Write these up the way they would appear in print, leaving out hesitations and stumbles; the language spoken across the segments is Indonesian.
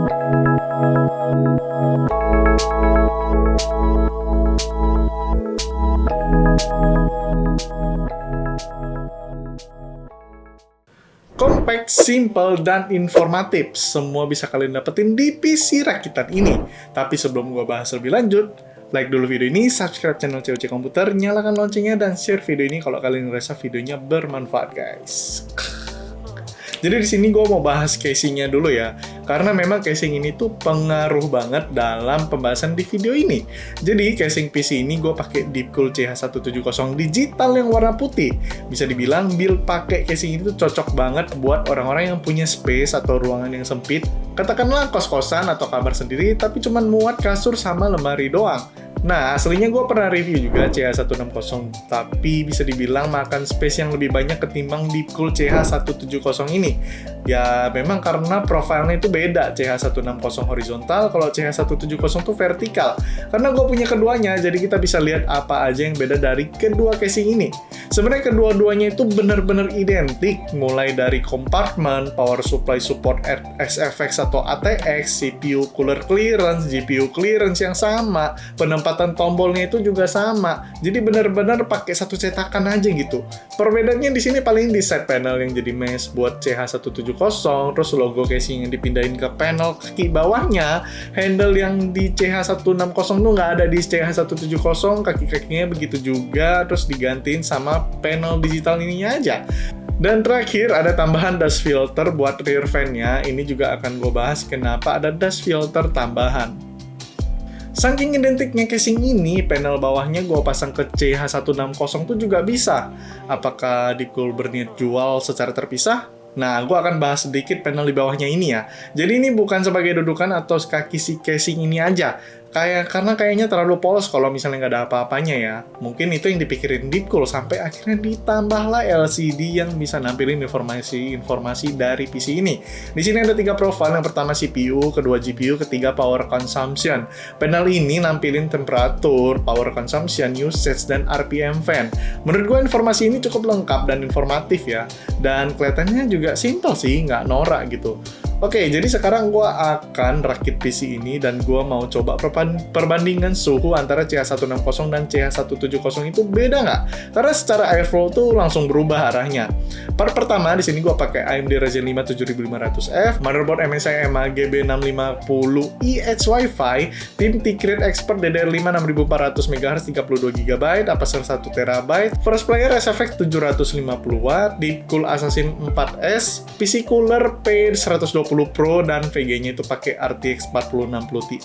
Compact, simple, dan informatif. Semua bisa kalian dapetin di PC rakitan ini. Tapi sebelum gua bahas lebih lanjut, like dulu video ini, subscribe channel COC Komputer, nyalakan loncengnya, dan share video ini kalau kalian ngerasa videonya bermanfaat, guys. Jadi di sini gue mau bahas casingnya dulu ya, karena memang casing ini tuh pengaruh banget dalam pembahasan di video ini. Jadi casing PC ini gue pakai Deepcool CH170 digital yang warna putih. Bisa dibilang build pakai casing ini tuh cocok banget buat orang-orang yang punya space atau ruangan yang sempit. Katakanlah kos-kosan atau kamar sendiri, tapi cuman muat kasur sama lemari doang. Nah, aslinya gue pernah review juga CH160, tapi bisa dibilang makan space yang lebih banyak ketimbang Deepcool CH170 ini. Ya, memang karena profilnya itu beda, CH160 horizontal, kalau CH170 tuh vertikal. Karena gue punya keduanya, jadi kita bisa lihat apa aja yang beda dari kedua casing ini. Sebenarnya kedua-duanya itu benar-benar identik, mulai dari kompartemen, power supply support SFX atau ATX, CPU cooler clearance, GPU clearance yang sama, penempatan tombolnya itu juga sama. Jadi benar-benar pakai satu cetakan aja gitu. Perbedaannya di sini paling di side panel yang jadi mesh buat CH170, terus logo casing yang dipindahin ke panel kaki bawahnya, handle yang di CH160 tuh nggak ada di CH170, kaki-kakinya begitu juga, terus digantiin sama panel digital ininya aja. Dan terakhir ada tambahan dust filter buat rear fan-nya. Ini juga akan gue bahas kenapa ada dust filter tambahan. Saking identiknya casing ini, panel bawahnya gue pasang ke CH160 tuh juga bisa. Apakah Deepcool berniat jual secara terpisah? Nah, gue akan bahas sedikit panel di bawahnya ini ya. Jadi ini bukan sebagai dudukan atau kaki si casing ini aja. Karena kayaknya terlalu polos kalau misalnya nggak ada apa-apanya ya. Mungkin itu yang dipikirin Deepcool, sampai akhirnya ditambahlah LCD yang bisa nampilin informasi dari PC ini. Di sini ada 3 profil, yang pertama CPU, kedua GPU, ketiga power consumption. Panel ini nampilin temperatur, power consumption, usage, dan RPM fan. Menurut gue informasi ini cukup lengkap dan informatif ya. Dan kelihatannya juga simple sih, nggak norak gitu. Oke, jadi sekarang gue akan rakit PC ini dan gue mau coba perbandingan suhu antara CH160 dan CH170 itu beda nggak? Karena secara airflow tuh langsung berubah arahnya. Part pertama, di sini gue pakai AMD Ryzen 5 7500F, motherboard MSI EMA GB650 EH Wi-Fi, tim T-Crate Expert DDR5 6400 MHz 32GB, aperture 1TB, first player SFX 750W, Deepcool Assassin 4S, PC cooler P120 Pro, dan VG-nya itu pakai RTX 4060 Ti.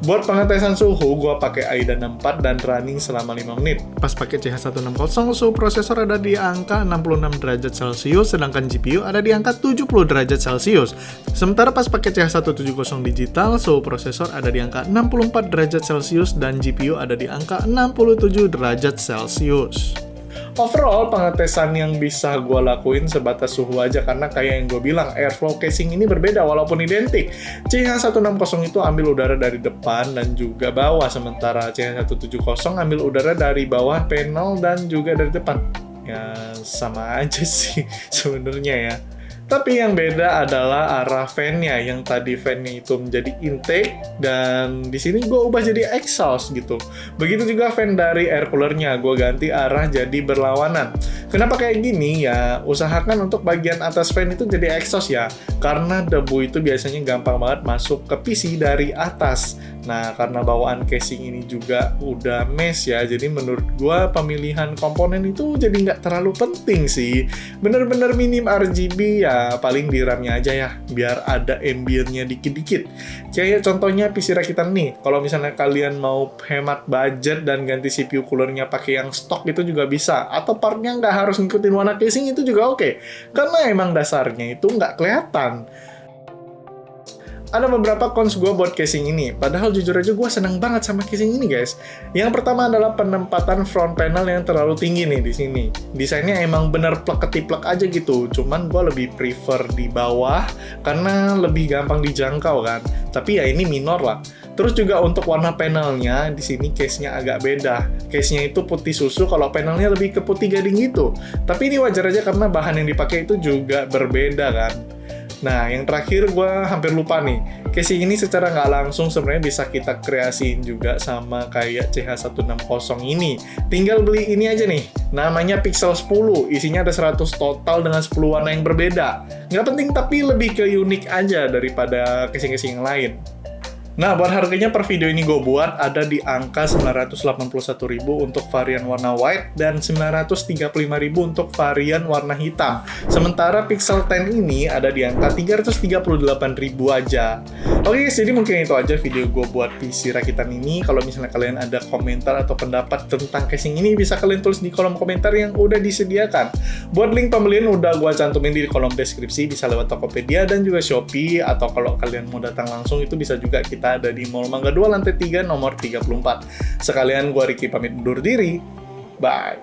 Buat pengetesan suhu, gua pakai AIDA 64 dan running selama 5 menit. Pas pakai CH160, suhu prosesor ada di angka 66 derajat Celcius, sedangkan GPU ada di angka 70 derajat Celcius. Sementara pas pakai CH170 digital, suhu prosesor ada di angka 64 derajat Celcius dan GPU ada di angka 67 derajat Celcius. Overall, pengetesan yang bisa gue lakuin sebatas suhu aja, karena kayak yang gue bilang, airflow casing ini berbeda walaupun identik. CH160 itu ambil udara dari depan dan juga bawah, sementara CH170 ambil udara dari bawah panel dan juga dari depan. Ya, sama aja sih sebenarnya ya. Tapi yang beda adalah arah fan-nya, yang tadi fan-nya itu menjadi intake dan di sini gue ubah jadi exhaust gitu. Begitu juga fan dari air cooler-nya, gue ganti arah jadi berlawanan. Kenapa kayak gini ya? Usahakan untuk bagian atas fan itu jadi exhaust ya, karena debu itu biasanya gampang banget masuk ke PC dari atas. Nah, karena bawaan casing ini juga udah mesh ya, jadi menurut gue pemilihan komponen itu jadi nggak terlalu penting sih. Bener-bener minim RGB ya, paling di RAM-nya aja ya, biar ada ambient-nya dikit-dikit. Kayak contohnya PC rakitan nih, kalau misalnya kalian mau hemat budget dan ganti CPU cooler-nya pakai yang stok itu juga bisa, atau part-nya nggak harus ngikutin warna casing itu juga oke, karena emang dasarnya itu nggak kelihatan. Ada beberapa cons gue buat casing ini, padahal jujur aja gue seneng banget sama casing ini guys. Yang pertama adalah penempatan front panel yang terlalu tinggi nih di sini. Desainnya emang bener plek-ketiplek aja gitu, cuman gue lebih prefer di bawah karena lebih gampang dijangkau kan. Tapi ya ini minor lah. Terus juga untuk warna panelnya, di sini case-nya agak beda. Case-nya itu putih susu, kalau panelnya lebih ke putih gading gitu. Tapi ini wajar aja karena bahan yang dipakai itu juga berbeda kan. Nah, yang terakhir gue hampir lupa nih. Casing ini secara nggak langsung sebenarnya bisa kita kreasiin juga sama kayak CH160 ini. Tinggal beli ini aja nih, namanya Pixel 10. Isinya ada 100 total dengan 10 warna yang berbeda. Nggak penting tapi lebih ke unik aja daripada casing-casing yang lain. Nah, buat harganya per video ini gue buat ada di angka 981.000 untuk varian warna white dan 935.000 untuk varian warna hitam. Sementara Pixel 10 ini ada di angka 338.000 aja. Oke guys, jadi mungkin itu aja video gue buat PC rakitan ini. Kalau misalnya kalian ada komentar atau pendapat tentang casing ini, bisa kalian tulis di kolom komentar yang udah disediakan. Buat link pembelian udah gue cantumin di kolom deskripsi, bisa lewat Tokopedia dan juga Shopee, atau kalau kalian mau datang langsung itu bisa juga kita ada di Mall Mangga 2 lantai 3 nomor 34. Sekalian gua Ricky pamit undur diri. Bye.